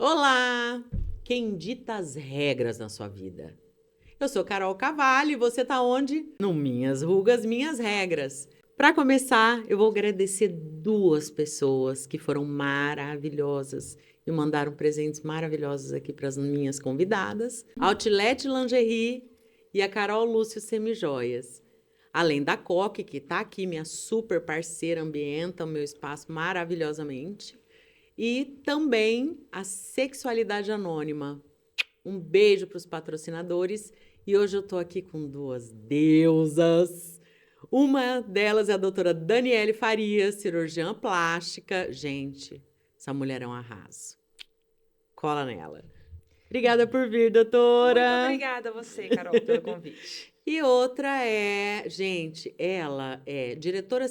Olá! Quem dita as regras na sua vida? Eu sou Carol Cavalho e você tá onde? No Minhas Rugas, Minhas Regras. Para começar, eu vou agradecer duas pessoas que foram maravilhosas e mandaram presentes maravilhosos aqui para as minhas convidadas. Outlet Lingerie e a Carol Lúcio Semijoias. Além da Coque, que tá aqui, minha super parceira, ambienta o meu espaço maravilhosamente. E também a Sexualidade Anônima. Um beijo para os patrocinadores. E hoje eu estou aqui com duas deusas. Uma delas é a doutora Daniele Farias, cirurgiã plástica. Gente, essa mulher é um arraso. Cola nela. Obrigada por vir, doutora. Muito obrigada a você, Carol, pelo convite. E outra é, gente, ela é diretora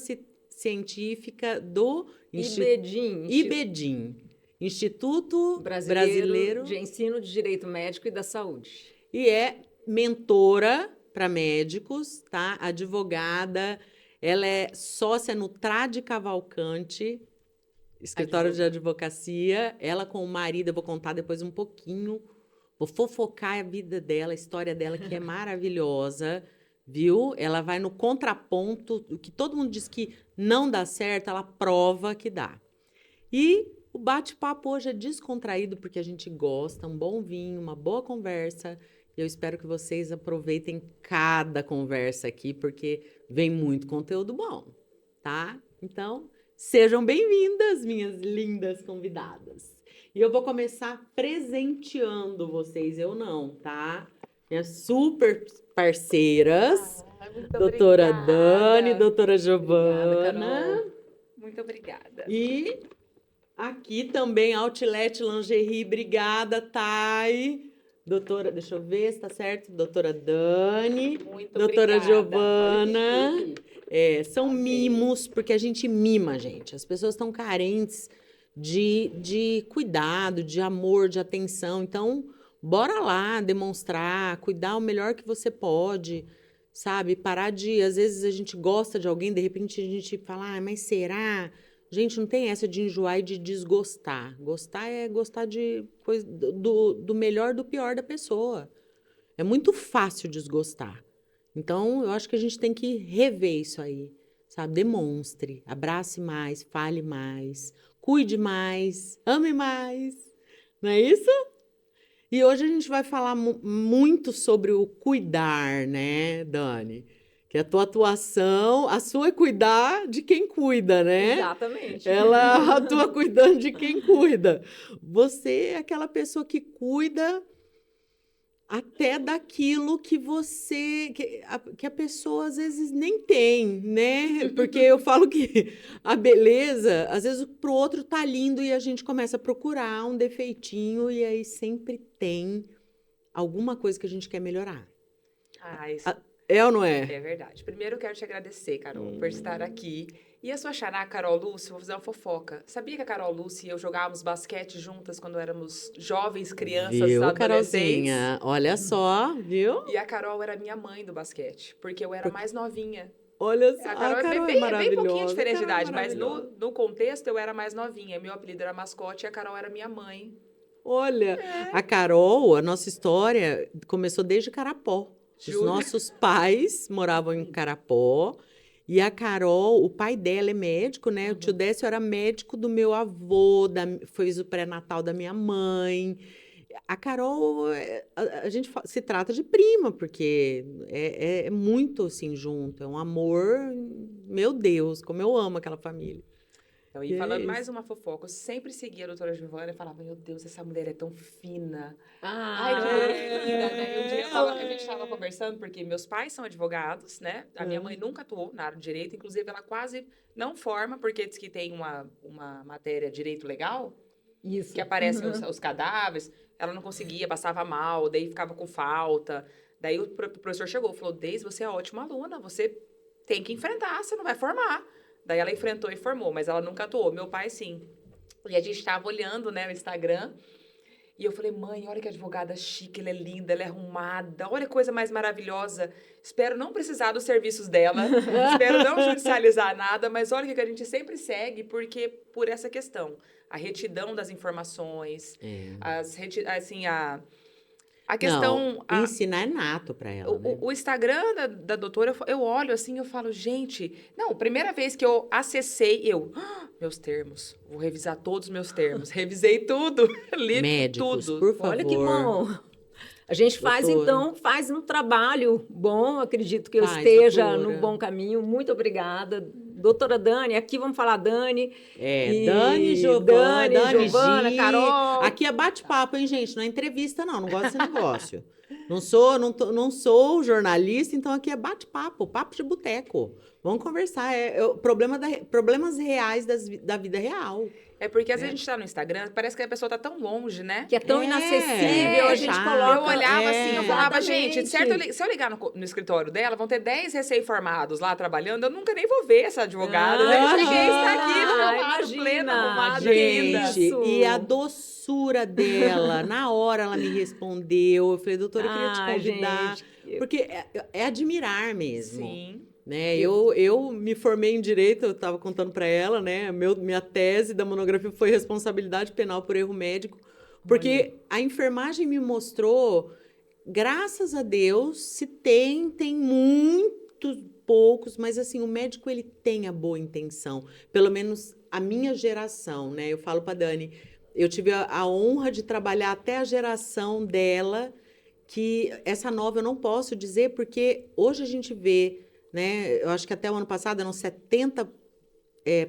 científica do IBEDIM, Instituto Brasileiro de Ensino de Direito Médico e da Saúde. E é mentora para médicos, tá? Advogada. Ela é sócia no Trade Cavalcante, escritório de advocacia. Ela com o marido, eu vou contar depois um pouquinho. Vou fofocar a vida dela, a história dela, que é maravilhosa, viu? Ela vai no contraponto, o que todo mundo diz que não dá certo, ela prova que dá. E o bate-papo hoje é descontraído, porque a gente gosta, um bom vinho, uma boa conversa. E eu espero que vocês aproveitem cada conversa aqui, porque vem muito conteúdo bom, tá? Então, sejam bem-vindas, minhas lindas convidadas. E eu vou começar presenteando vocês, eu não, tá? Minhas super parceiras, doutora obrigada. Dani, doutora Obrigada, Giovana. Carol. Muito obrigada. E aqui também, Outlet Lingerie, obrigada, Thay. Doutora, deixa eu ver se tá certo. Doutora Dani, Muito doutora obrigada. Giovana. Olha que chique. São mimos, porque a gente mima, gente. As pessoas estão carentes de cuidado, de amor, de atenção. Então, bora lá demonstrar, cuidar o melhor que você pode, sabe? Parar de... Às vezes a gente gosta de alguém, de repente a gente fala, ah, mas será? Gente, não tem essa de enjoar e de desgostar. Gostar é gostar de coisa, do melhor do pior da pessoa. É muito fácil desgostar. Então, eu acho que a gente tem que rever isso aí, sabe? Demonstre, abrace mais, fale mais, cuide mais, ame mais. Não é isso? E hoje a gente vai falar muito sobre o cuidar, né, Dani? Que a tua atuação, a sua é cuidar de quem cuida, né? Exatamente. Ela atua cuidando de quem cuida. Você é aquela pessoa que cuida até daquilo que que a pessoa às vezes nem tem, né? Porque eu falo que a beleza, às vezes pro outro tá lindo e a gente começa a procurar um defeitinho e aí sempre tem alguma coisa que a gente quer melhorar. Isso É ou não é? é verdade. Primeiro, eu quero te agradecer, Carol, por estar aqui. E a sua xará, Carol Lúcia, vou fazer uma fofoca. Sabia que a Carol Lúcia e eu jogávamos basquete juntas quando éramos jovens, crianças, Viu, adolescentes? Carolzinha? Olha só, viu? E a Carol era minha mãe do basquete, porque eu era mais novinha. Olha só, A Carol é é bem maravilhosa. pouquinho diferente de Carol é idade, mas maravilhosa. no contexto eu era mais novinha. Meu apelido era mascote e a Carol era minha mãe. Olha, a Carol, a nossa história começou desde Carapó. Os Juro. nossos pais moravam em Carapó. E a Carol, o pai dela é médico, né? O tio Décio era médico do meu avô, fez o pré-natal da minha mãe. A Carol, a gente se trata de prima, porque é muito assim junto. É um amor, meu Deus, como eu amo aquela família. Então, E e é falando isso. mais uma fofoca, eu sempre seguia a doutora Giovana e falava, meu Deus, essa mulher é tão fina. Ai, Ai, que mulher fina, né? E um dia ela a gente estava conversando, porque meus pais são advogados, né? A minha mãe nunca atuou na área de direito, inclusive ela quase não forma, porque diz que tem uma matéria direito legal, isso. que aparecem os cadáveres, ela não conseguia, passava mal, daí ficava com falta. Daí o professor chegou e falou, Deise, você é ótima aluna, você tem que enfrentar, você não vai formar. Daí ela enfrentou e formou, mas ela nunca atuou. Meu pai, sim. E a gente estava olhando, né, o Instagram, E eu falei, mãe, olha que advogada chique, ela é linda, ela é arrumada, olha que coisa mais maravilhosa. Espero não precisar dos serviços dela, espero não judicializar nada, mas olha o que a gente sempre segue, porque por essa questão, a retidão das informações, assim, a questão... Não, ensinar é nato para ela, né? O Instagram da doutora, eu olho assim, eu falo, gente... Não, primeira vez que eu acessei, meus termos, vou revisar todos os meus termos. Revisei tudo, li Médicos, tudo. por favor. Olha que bom. A gente faz, Doutora. então, faz um trabalho bom. Acredito que eu Faz, esteja doutora. no bom caminho. Muito obrigada. Doutora Dani, aqui vamos falar Dani. E Dani, Giovana, Gi. Carol. Aqui é bate-papo, hein, gente? Não é entrevista, não. Não gosto desse negócio. Não sou jornalista, então aqui é bate-papo, papo de boteco. Vamos conversar. Problemas reais da vida real. É porque às vezes a gente tá no Instagram, parece que a pessoa tá tão longe, né? Que é tão inacessível, a gente chato. coloca... Eu olhava assim, eu falava, Exatamente. gente, certo, se eu ligar no escritório dela, vão ter 10 recém-formados lá trabalhando, eu nunca nem vou ver essa advogada. Daí eu cheguei e está aqui, arrumado, imagina, plena, arrumada, linda. Gente, e a doçura dela, na hora ela me respondeu. Eu falei, doutora, eu queria te convidar. Gente, Porque é admirar mesmo. Sim. Né? Eu me formei em Direito, eu estava contando para ela, né? Minha tese da monografia foi responsabilidade penal por erro médico, porque a enfermagem me mostrou, graças a Deus, se tem muitos poucos, mas assim, o médico ele tem a boa intenção, pelo menos a minha geração, né? Eu falo para Dani, eu tive a honra de trabalhar até a geração dela, que essa nova eu não posso dizer, porque hoje a gente vê, né? Eu acho que até o ano passado eram 70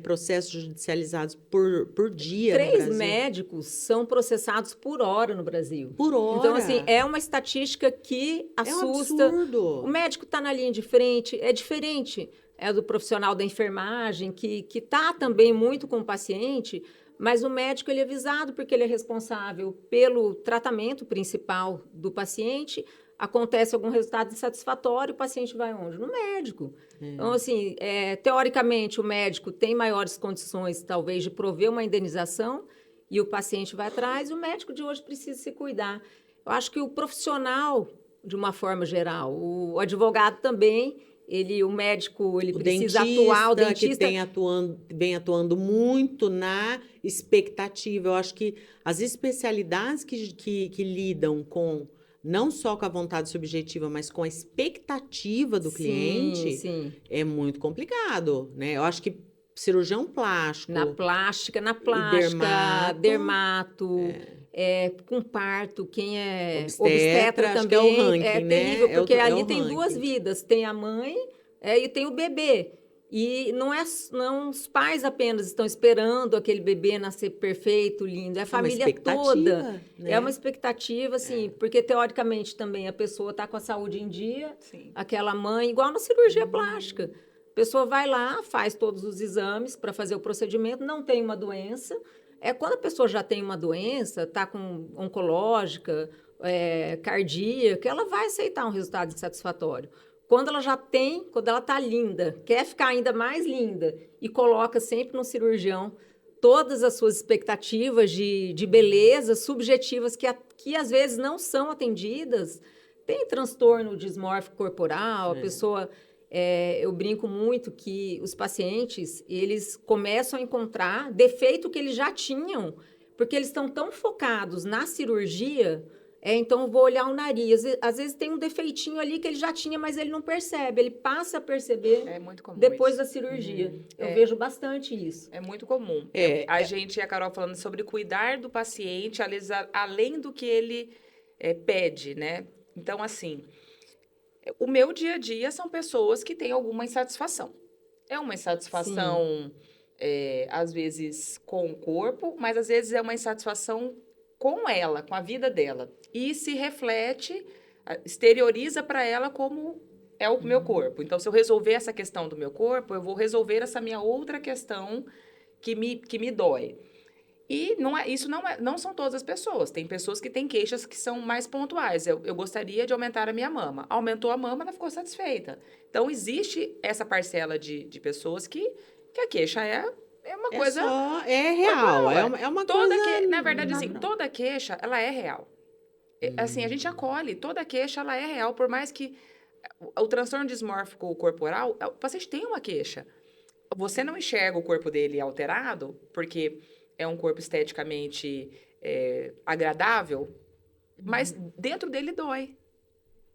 processos judicializados por dia no 3 Brasil. médicos são processados por hora no Brasil. Por hora. Então, assim, é uma estatística que assusta. É um absurdo. O médico está na linha de frente, é diferente. É do profissional da enfermagem, que está também muito com o paciente, mas o médico ele é visado porque ele é responsável pelo tratamento principal do paciente. Acontece algum resultado insatisfatório, o paciente vai onde? No médico. Então, assim, teoricamente, o médico tem maiores condições, talvez, de prover uma indenização e o paciente vai atrás, e o médico de hoje precisa se cuidar. Eu acho que o profissional, de uma forma geral, o advogado também, o médico, ele precisa atuar, o dentista... que vem atuando muito na expectativa. Eu acho que as especialidades que lidam com... não só com a vontade subjetiva, mas com a expectativa do cliente, sim. É muito complicado, né? Eu acho que cirurgião plástico... Na plástica, dermato, com parto, quem é obstetra acho também que é o ranking, né? terrível, porque ali o tem ranking. 2 vidas, tem a mãe e tem o bebê. E não os pais apenas estão esperando aquele bebê nascer perfeito, lindo, é a família toda. Né? É uma expectativa, assim, porque teoricamente também a pessoa está com a saúde em dia, aquela mãe, igual na cirurgia plástica. A pessoa vai lá, faz todos os exames para fazer o procedimento, não tem uma doença. Quando a pessoa já tem uma doença, está com oncológica, cardíaca, ela vai aceitar um resultado insatisfatório. Quando ela está linda, quer ficar ainda mais linda e coloca sempre no cirurgião todas as suas expectativas de beleza subjetivas que às vezes não são atendidas, tem transtorno dismórfico corporal, a pessoa... eu brinco muito que os pacientes, eles começam a encontrar defeito que eles já tinham, porque eles estão tão focados na cirurgia... então, eu vou olhar o nariz. Às vezes tem um defeitinho ali que ele já tinha, mas ele não percebe. Ele passa a perceber muito comum depois isso. da cirurgia. Eu vejo bastante isso. É muito comum. A gente e a Carol falando sobre cuidar do paciente, além do que ele pede, né? Então, assim, o meu dia a dia são pessoas que têm alguma insatisfação. É uma insatisfação, às vezes, com o corpo, mas às vezes é uma insatisfação com ela, com a vida dela. E se reflete, exterioriza para ela como é o meu corpo. Então, se eu resolver essa questão do meu corpo, eu vou resolver essa minha outra questão que me dói. E não são todas as pessoas. Tem pessoas que têm queixas que são mais pontuais. Eu gostaria de aumentar a minha mama. Aumentou a mama, ela ficou satisfeita. Então, existe essa parcela de pessoas que a queixa é uma coisa... É real, corporal, é uma toda coisa... Na verdade, assim, natural. toda queixa, ela é real. Assim, a gente acolhe, toda queixa, ela é real, por mais que o transtorno dismórfico corporal, o paciente tem uma queixa. Você não enxerga o corpo dele alterado, porque é um corpo esteticamente agradável, mas dentro dele dói.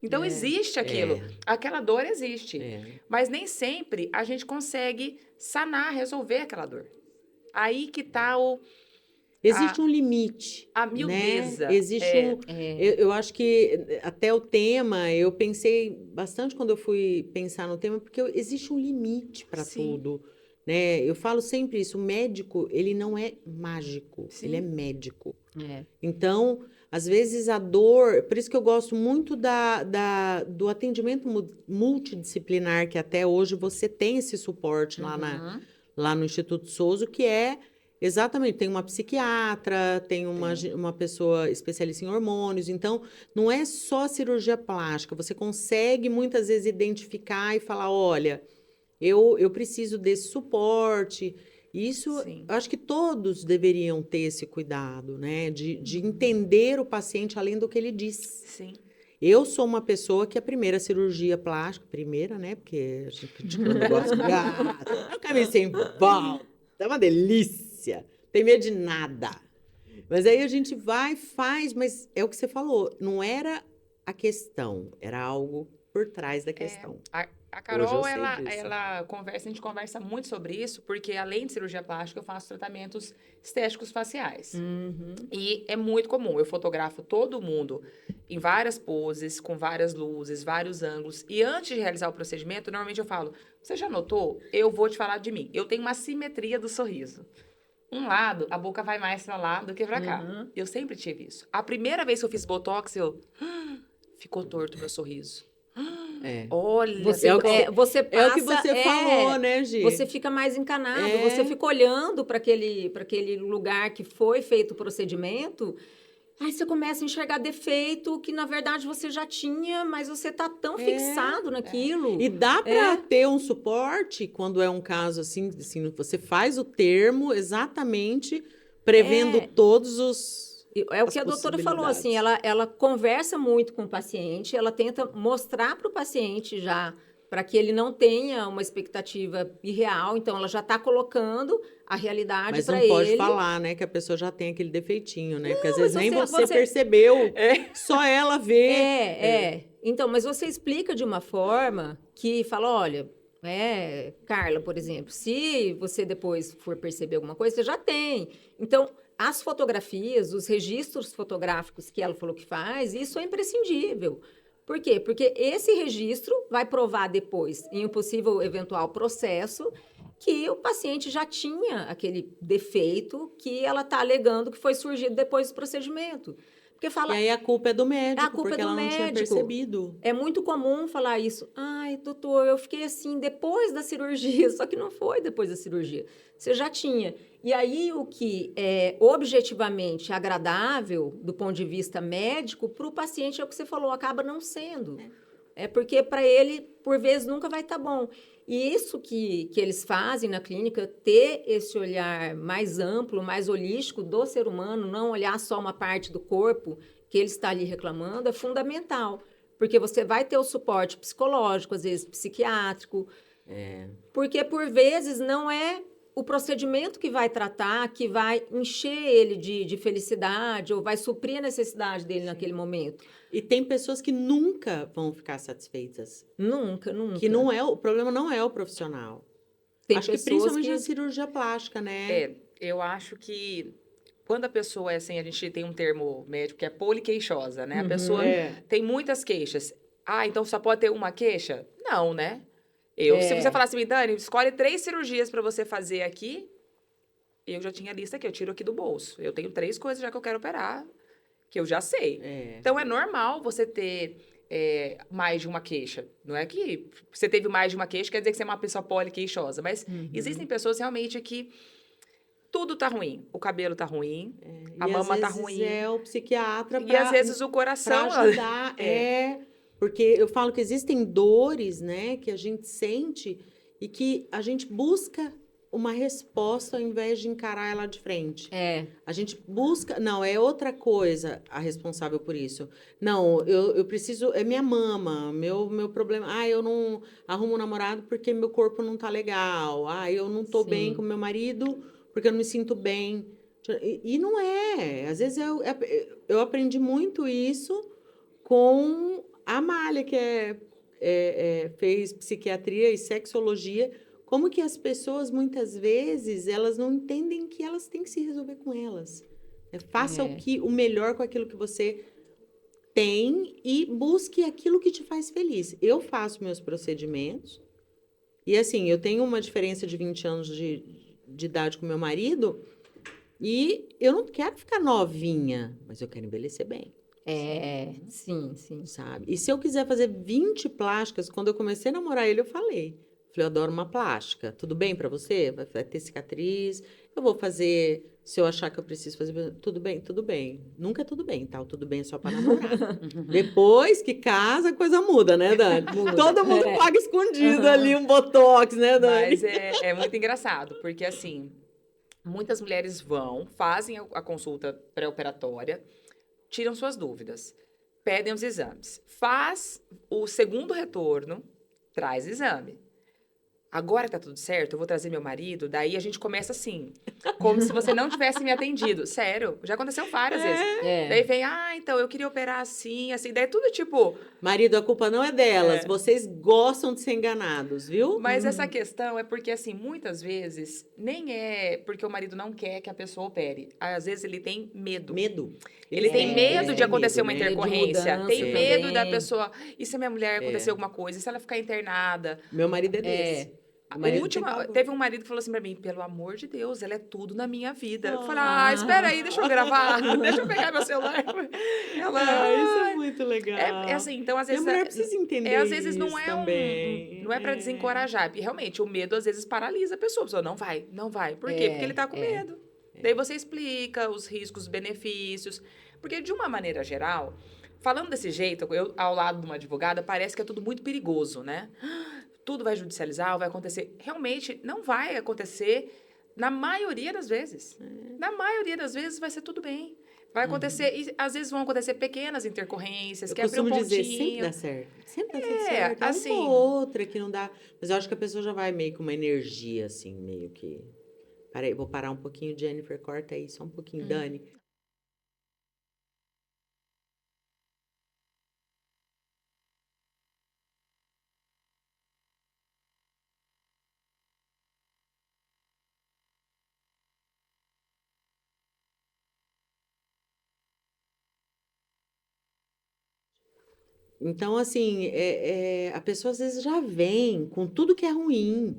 Então, existe aquilo. Aquela dor existe. Mas nem sempre a gente consegue sanar, resolver aquela dor. Aí que está Existe um limite. a miudeza. Né? Existe eu acho que até o tema, eu pensei bastante quando eu fui pensar no tema, porque existe um limite para tudo. Né? Eu falo sempre isso, o médico, ele não é mágico, ele é médico. Então, às vezes a dor, por isso que eu gosto muito do atendimento multidisciplinar, que até hoje você tem esse suporte lá no Instituto Souso, que é exatamente, tem uma psiquiatra, tem uma pessoa especialista em hormônios, então não é só cirurgia plástica, você consegue muitas vezes identificar e falar, olha, eu preciso desse suporte. Isso, eu acho que todos deveriam ter esse cuidado, né? De entender o paciente além do que ele diz. Sim. Eu sou uma pessoa que a primeira cirurgia plástica, primeira, né? Porque a gente quando gosta de é um caminho sem volta, é uma delícia, não tem medo de nada. Mas aí a gente vai, faz, mas é o que você falou, não era a questão, era algo por trás da questão. A Carol, a gente conversa muito sobre isso, porque além de cirurgia plástica, eu faço tratamentos estéticos faciais. E é muito comum, eu fotografo todo mundo em várias poses, com várias luzes, vários ângulos. E antes de realizar o procedimento, normalmente eu falo, você já notou? Eu vou te falar de mim. Eu tenho uma simetria do sorriso. Um lado, a boca vai mais pra lá do que pra cá. Eu sempre tive isso. A primeira vez que eu fiz Botox, ficou torto meu sorriso. Olha, você passa, é o que você falou, né, Gi? Você fica mais encanado, você fica olhando para aquele lugar que foi feito o procedimento, aí você começa a enxergar defeito que, na verdade, você já tinha, mas você tá tão fixado naquilo. E dá para ter um suporte quando é um caso assim, você faz o termo exatamente prevendo todos os... É o que a doutora falou, assim, ela conversa muito com o paciente, ela tenta mostrar para o paciente já, para que ele não tenha uma expectativa irreal, então ela já está colocando a realidade para ele. Mas não pode falar, né, que a pessoa já tem aquele defeitinho, né? Porque às vezes nem você percebeu, só ela vê. Então, mas você explica de uma forma que fala, olha... Carla, por exemplo, se você depois for perceber alguma coisa, você já tem. Então, as fotografias, os registros fotográficos que ela falou que faz, isso é imprescindível. Por quê? Porque esse registro vai provar depois, em um possível eventual processo, que o paciente já tinha aquele defeito que ela está alegando que foi surgido depois do procedimento. Porque fala, e aí a culpa é do médico, porque ela não tinha percebido. É muito comum falar isso. Ai, doutor, eu fiquei assim depois da cirurgia, só que não foi depois da cirurgia. Você já tinha. E aí o que é objetivamente agradável do ponto de vista médico, para o paciente, é o que você falou, acaba não sendo. É porque para ele, por vezes, nunca vai estar bom. E isso que eles fazem na clínica, ter esse olhar mais amplo, mais holístico do ser humano, não olhar só uma parte do corpo que ele está ali reclamando, é fundamental. Porque você vai ter o suporte psicológico, às vezes psiquiátrico. Porque, por vezes, não é o procedimento que vai tratar, que vai encher ele de felicidade ou vai suprir a necessidade dele naquele momento. E tem pessoas que nunca vão ficar satisfeitas. Nunca. Que não o problema não é o profissional. Acho que principalmente na cirurgia plástica, né? Eu acho que quando a pessoa é assim, a gente tem um termo médico que é poliqueixosa, né? A pessoa tem muitas queixas. Então só pode ter uma queixa? Não, né? Se você falasse assim, Dani, escolhe 3 cirurgias para você fazer aqui, eu já tinha a lista aqui, eu tiro aqui do bolso. Eu tenho 3 coisas já que eu quero operar, que eu já sei. Então, é normal você ter mais de uma queixa. Não é que você teve mais de uma queixa, quer dizer que você é uma pessoa poliqueixosa. Mas existem pessoas realmente que tudo tá ruim. O cabelo tá ruim, a mama tá ruim. É o psiquiatra e às vezes o coração... Pra ajudar, porque eu falo que existem dores, né, que a gente sente e que a gente busca uma resposta ao invés de encarar ela de frente. É. A gente busca... Não, é outra coisa a responsável por isso. Não, eu preciso... É minha mama, meu problema... Ah, eu não arrumo um namorado porque meu corpo não tá legal. Ah, eu não tô bem com meu marido porque eu não me sinto bem. E não é. Às vezes eu aprendi muito isso com a Amália, que fez psiquiatria e sexologia. Como que as pessoas, muitas vezes, elas não entendem que elas têm que se resolver com elas. Faça o melhor com aquilo que você tem e busque aquilo que te faz feliz. Eu faço meus procedimentos e, assim, eu tenho uma diferença de 20 anos de idade com meu marido e eu não quero ficar novinha, mas eu quero envelhecer bem. Sim. Sabe? E se eu quiser fazer 20 plásticas, quando eu comecei a namorar ele, eu falei, eu adoro uma plástica. Tudo bem pra você? Vai ter cicatriz. Eu vou fazer, se eu achar que eu preciso fazer, tudo bem, tudo bem. Nunca é tudo bem, tá? O tudo bem é só pra namorar. Depois que casa, a coisa muda, né, Dani? Todo mundo paga escondido ali um botox, né, Dani? Mas é muito engraçado, porque assim, muitas mulheres fazem a consulta pré-operatória, tiram suas dúvidas, pedem os exames. Faz o segundo retorno, traz exame. Agora tá tudo certo, eu vou trazer meu marido, daí a gente começa assim, como se você não tivesse me atendido. Sério, já aconteceu várias vezes. Daí vem, então, eu queria operar assim, daí é tudo tipo... Marido, a culpa não é delas, vocês gostam de ser enganados, viu? Mas essa questão é porque, assim, muitas vezes, nem é porque o marido não quer que a pessoa opere. Às vezes ele tem medo. Ele tem medo de acontecer uma intercorrência. Tem medo da pessoa... E se a minha mulher acontecer alguma coisa? E se ela ficar internada? Meu marido é desse. Teve um marido que falou assim pra mim, pelo amor de Deus, ela é tudo na minha vida. Eu falei, espera aí, deixa eu gravar, deixa eu pegar meu celular. Isso é muito legal. É assim, então às vezes... A mulher precisa entender às vezes não isso é também. não é pra desencorajar. E realmente, o medo às vezes paralisa a pessoa. A pessoa não vai. Por quê? Porque ele tá com medo. Daí você explica os riscos, os benefícios. Porque de uma maneira geral, falando desse jeito, eu ao lado de uma advogada, parece que é tudo muito perigoso, né? Tudo vai judicializar, vai acontecer. Realmente, não vai acontecer na maioria das vezes. Na maioria das vezes vai ser tudo bem. Vai acontecer, e às vezes vão acontecer pequenas intercorrências, que abre um pontinho. Dizer, sempre dá certo. Sempre dá tudo certo. Assim, uma ou outra que não dá. Mas eu acho que a pessoa já vai meio com uma energia, assim, meio que... Peraí, vou parar um pouquinho, Jennifer, corta aí, só um pouquinho, Dani. Então, assim, a pessoa às vezes já vem com tudo que é ruim,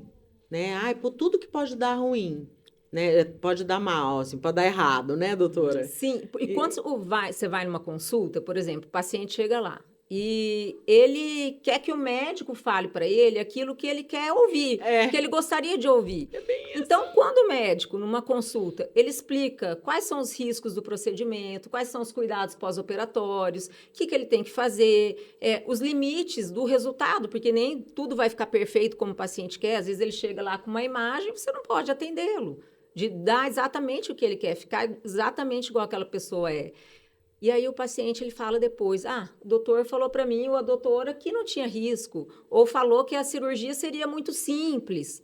né? Ai, por tudo que pode dar ruim, né? Pode dar mal, assim, pode dar errado, né, doutora? Sim, e quando você vai numa consulta, por exemplo, o paciente chega lá e ele quer que o médico fale para ele aquilo que ele quer ouvir, que ele gostaria de ouvir. Então, quando o médico, numa consulta, ele explica quais são os riscos do procedimento, quais são os cuidados pós-operatórios, o que ele tem que fazer, os limites do resultado, porque nem tudo vai ficar perfeito como o paciente quer. Às vezes ele chega lá com uma imagem e você não pode atendê-lo, de dar exatamente o que ele quer, ficar exatamente igual aquela pessoa é. E aí o paciente, ele fala depois, o doutor falou para mim, ou a doutora, que não tinha risco, ou falou que a cirurgia seria muito simples.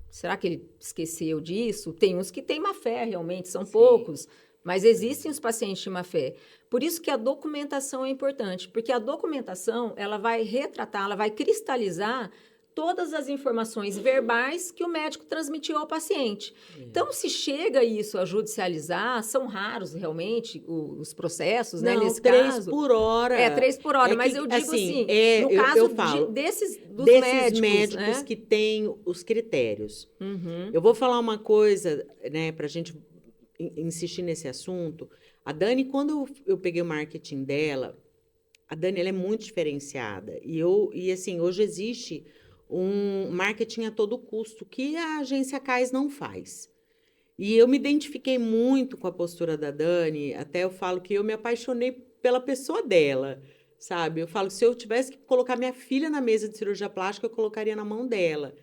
Será que ele esqueceu disso? Tem uns que têm má fé, realmente, são poucos, mas existem os pacientes de má fé. Por isso que a documentação é importante, porque a documentação, ela vai retratar, ela vai cristalizar todas as informações verbais que o médico transmitiu ao paciente. Então, se chega isso a judicializar, são raros realmente os processos, né? Nesse 3 caso. por hora. 3 por hora, mas eu digo assim, no caso desses médicos, né? Que têm os critérios. Eu vou falar uma coisa, né, pra gente insistir nesse assunto. A Dani, quando eu peguei o marketing dela, a Dani, ela é muito diferenciada. E assim, hoje existe um marketing a todo custo, que a agência Cais não faz. E eu me identifiquei muito com a postura da Dani, até eu falo que eu me apaixonei pela pessoa dela, sabe? Eu falo que se eu tivesse que colocar minha filha na mesa de cirurgia plástica, eu colocaria na mão dela.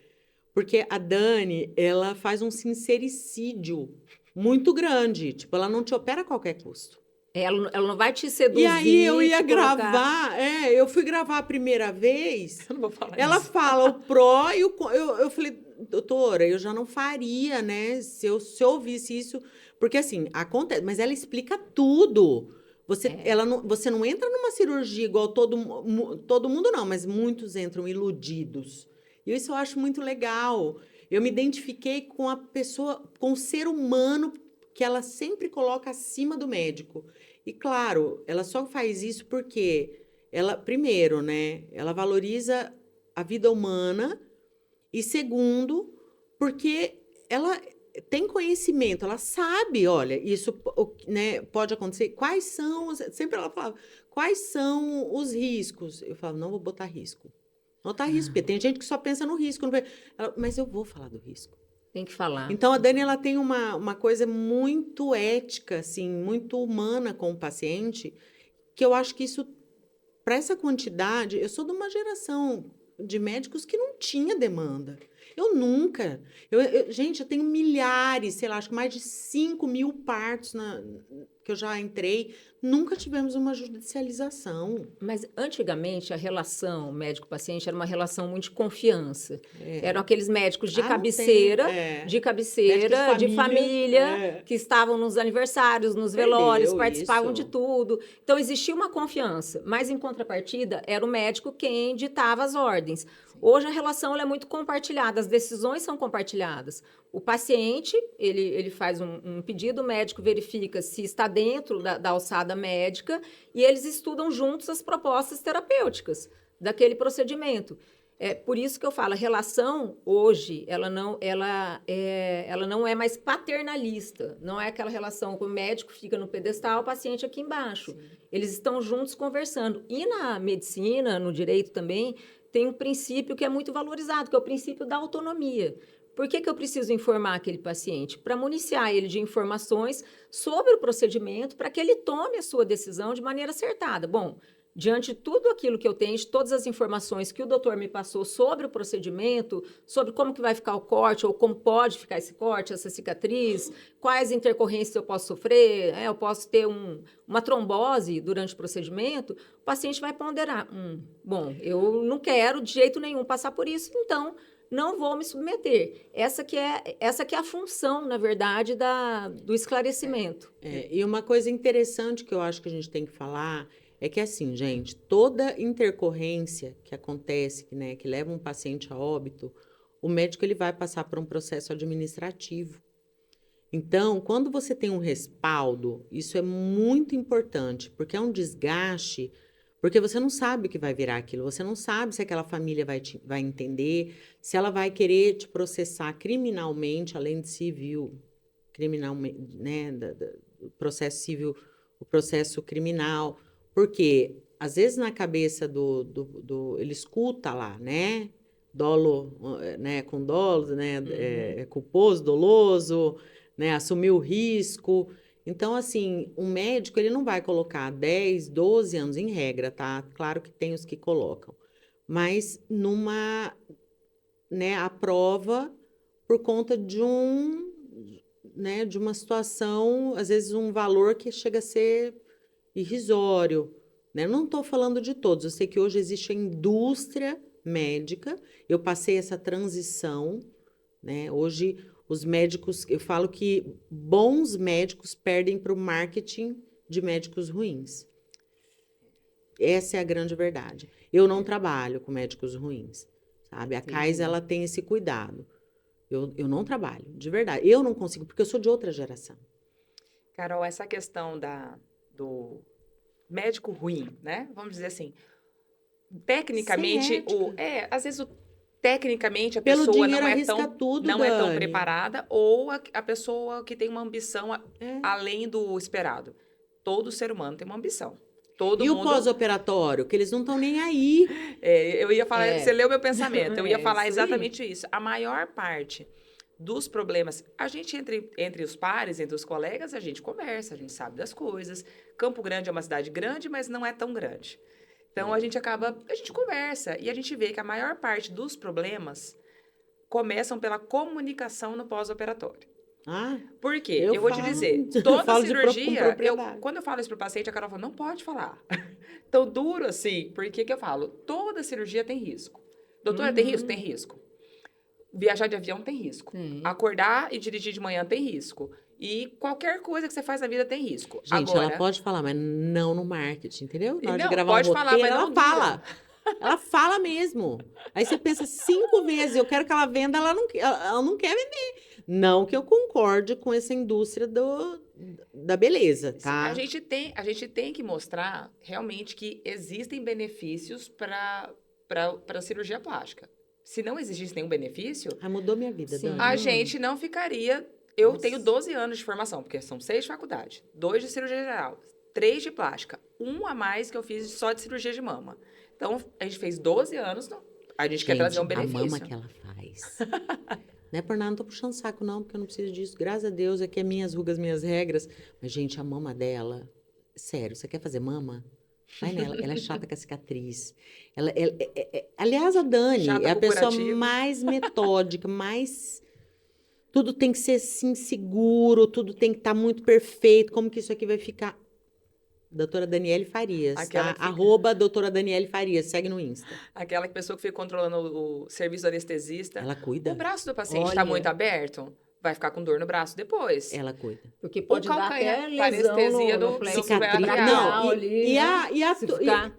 Porque a Dani, ela faz um sincericídio muito grande. Tipo, ela não te opera a qualquer custo. Ela não vai te seduzir. E aí eu ia te colocar- gravar, eu fui gravar a primeira vez. Eu não vou falar Ela isso. fala o pró e o con. Eu falei, doutora, eu já não faria, né? Se eu ouvisse isso. Porque assim, acontece, mas ela explica tudo. Você não entra numa cirurgia igual todo mundo, não, mas muitos entram iludidos. E isso eu acho muito legal. Eu me identifiquei com a pessoa, com o ser humano que ela sempre coloca acima do médico. E claro, ela só faz isso porque ela, primeiro, né, ela valoriza a vida humana e segundo, porque ela tem conhecimento, ela sabe, olha, isso, né, pode acontecer. Quais são, sempre ela falava, quais são os riscos? Eu falo, não vou botar risco. Não tá risco, porque tem gente que só pensa no risco. Mas eu vou falar do risco. Tem que falar. Então, a Dani, ela tem uma coisa muito ética, assim, muito humana com o paciente, que eu acho que isso, para essa quantidade, eu sou de uma geração de médicos que não tinha demanda. Eu nunca. Gente, eu tenho milhares, sei lá, acho que mais de 5.000 partos que eu já entrei. Nunca tivemos uma judicialização. Mas antigamente a relação médico-paciente era uma relação muito de confiança. Eram aqueles médicos de cabeceira, Médicos de família, que estavam nos aniversários, nos velórios, participavam de tudo. Então existia uma confiança, mas em contrapartida era o médico quem ditava as ordens. Hoje a relação ela é muito compartilhada, as decisões são compartilhadas. O paciente, ele faz um pedido, o médico verifica se está dentro da alçada médica e eles estudam juntos as propostas terapêuticas daquele procedimento. É por isso que eu falo, a relação hoje, ela não é mais paternalista, não é aquela relação que o médico fica no pedestal, o paciente aqui embaixo. Sim. Eles estão juntos conversando. E na medicina, no direito também, tem um princípio que é muito valorizado, que é o princípio da autonomia. Por que eu preciso informar aquele paciente? Para municiar ele de informações sobre o procedimento, para que ele tome a sua decisão de maneira acertada. Bom, diante de tudo aquilo que eu tenho, de todas as informações que o doutor me passou sobre o procedimento, sobre como que vai ficar o corte, ou como pode ficar esse corte, essa cicatriz, quais intercorrências eu posso sofrer, eu posso ter uma trombose durante o procedimento, o paciente vai ponderar, bom, eu não quero de jeito nenhum passar por isso, então não vou me submeter. Essa que é a função, na verdade, do esclarecimento. E uma coisa interessante que eu acho que a gente tem que falar é que, assim, gente, toda intercorrência que acontece, né, que leva um paciente a óbito, o médico ele vai passar por um processo administrativo. Então, quando você tem um respaldo, isso é muito importante, porque é um desgaste, porque você não sabe o que vai virar aquilo, você não sabe se aquela família vai entender, se ela vai querer te processar criminalmente, além de civil, criminalmente, né, do processo civil, o processo criminal. Porque, às vezes, na cabeça ele escuta lá, né? Dolo, né? Com dolo, né? Culposo, doloso, né? Assumir o risco. Então, assim, um médico, ele não vai colocar 10, 12 anos em regra, tá? Claro que tem os que colocam. Mas né? A prova por conta de né? De uma situação, às vezes, um valor que chega a ser irrisório, né? Não estou falando de todos, eu sei que hoje existe a indústria médica, eu passei essa transição, né? Hoje os médicos, eu falo que bons médicos perdem para o marketing de médicos ruins. Essa é a grande verdade. Eu não trabalho com médicos ruins, sabe? A Kais, ela tem esse cuidado. Eu não trabalho, de verdade. Eu não consigo, porque eu sou de outra geração. Carol, essa questão do médico ruim, né? Vamos dizer assim, tecnicamente, às vezes tecnicamente a Pelo pessoa dinheiro não é tão Dani. preparada, ou a pessoa que tem uma ambição além do esperado. Todo ser humano tem uma ambição. O pós-operatório, que eles não estão nem aí. Eu ia falar, você leu meu pensamento, eu ia falar exatamente isso. A maior parte dos problemas, a gente entre os pares, entre os colegas, a gente conversa, a gente sabe das coisas. Campo Grande é uma cidade grande, mas não é tão grande. Então, a gente conversa e a gente vê que a maior parte dos problemas começam pela comunicação no pós-operatório. Ah, Por quê? eu Eu vou te falo- dizer, eu toda falo com cirurgia, propriedade. quando eu falo isso pro paciente, a Carol fala, não pode falar. Tão duro assim. Por que que eu falo? Toda cirurgia tem risco. Doutora, tem risco? Tem risco. Viajar de avião tem risco. Sim. Acordar e dirigir de manhã tem risco. E qualquer coisa que você faz na vida tem risco. Gente, Agora, ela pode falar, mas não no marketing, entendeu? Na hora de Não, gravar pode um falar, roteiro, mas ela não fala. Ela fala mesmo. Aí você pensa 5 vezes, eu quero que ela venda, ela não quer vender. Não que eu concorde com essa indústria da beleza, tá? a gente tem que mostrar realmente que existem benefícios para a cirurgia plástica. Se não existisse nenhum benefício, Ai, mudou minha vida, Sim. Dani. a gente não ficaria. Eu Nossa. tenho 12 anos de formação, porque são 6 de faculdade, 2 de cirurgia geral, 3 de plástica, 1 a mais que eu fiz só de cirurgia de mama. Então, a gente fez 12 anos, a gente quer trazer um a benefício. mama que ela faz. Não é por nada, não tô puxando saco, não, porque eu não preciso disso. Graças a Deus, aqui é minhas rugas, minhas regras. Mas, gente, a mama dela... Sério, você quer fazer mama? Vai nela. Ela é chata com a cicatriz. Aliás, a Dani Chata é a com pessoa curativo. mais metódica, mais... Tudo tem que ser, assim, seguro, tudo tem que estar muito perfeito. Como que isso aqui vai ficar? Doutora Daniele Farias, Aquela tá? que fica- Arroba doutora Daniele Farias, segue no Insta. Aquela pessoa que fica controlando o serviço do anestesista. Ela cuida. O braço do paciente está Olha. muito aberto, vai ficar com dor no braço depois. Ela cuida. Porque pode dar calcanhar, até com a lesão anestesia no do plexo Cicatriz. braquial. Não, ali, né? Se ficar-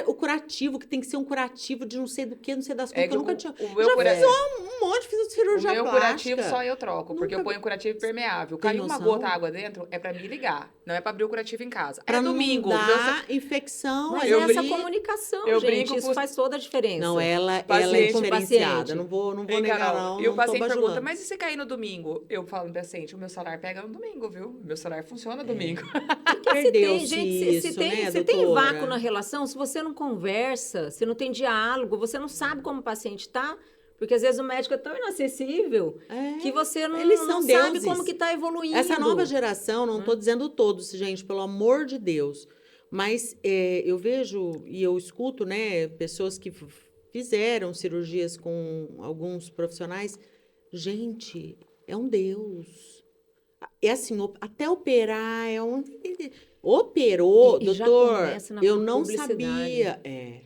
o curativo, que tem que ser um curativo de não sei do que, não sei das coisas, É que eu que nunca tinha. o meu Já cura- fiz um monte, fiz O cirurgia meu plástica. curativo só eu troco, porque Nunca- eu ponho curativo impermeável. Tem Caiu uma noção? gota água dentro, é pra me ligar. Não é pra abrir o curativo em casa. Pra É domingo. não meu dar infecção. Mas aí eu é essa brinco- comunicação, eu gente, brinco isso com- faz toda a diferença. Não, ela é Paciente com diferenciada. paciente. Não vou Ei, negar, Carol, não. e o não tô paciente pergunta, bajulando. mas e se cair no domingo? Eu falo no paciente, o meu celular pega no domingo, viu? Meu celular funciona domingo. Porque se Perdeu-se tem, gente, isso, né, se tem doutora? vácuo na relação, se você não conversa, se não tem diálogo, você não sabe como o paciente está, porque às vezes o médico é tão inacessível É. que você não, Eles não são sabe deuses. como que está evoluindo. Essa nova geração, não estou dizendo todos, gente, pelo amor de Deus. Mas eu vejo e eu escuto, né, pessoas que fizeram cirurgias com alguns profissionais. Gente, é um Deus. É assim, até operar é um... Operou, E já doutor, começa na eu não publicidade. sabia. É.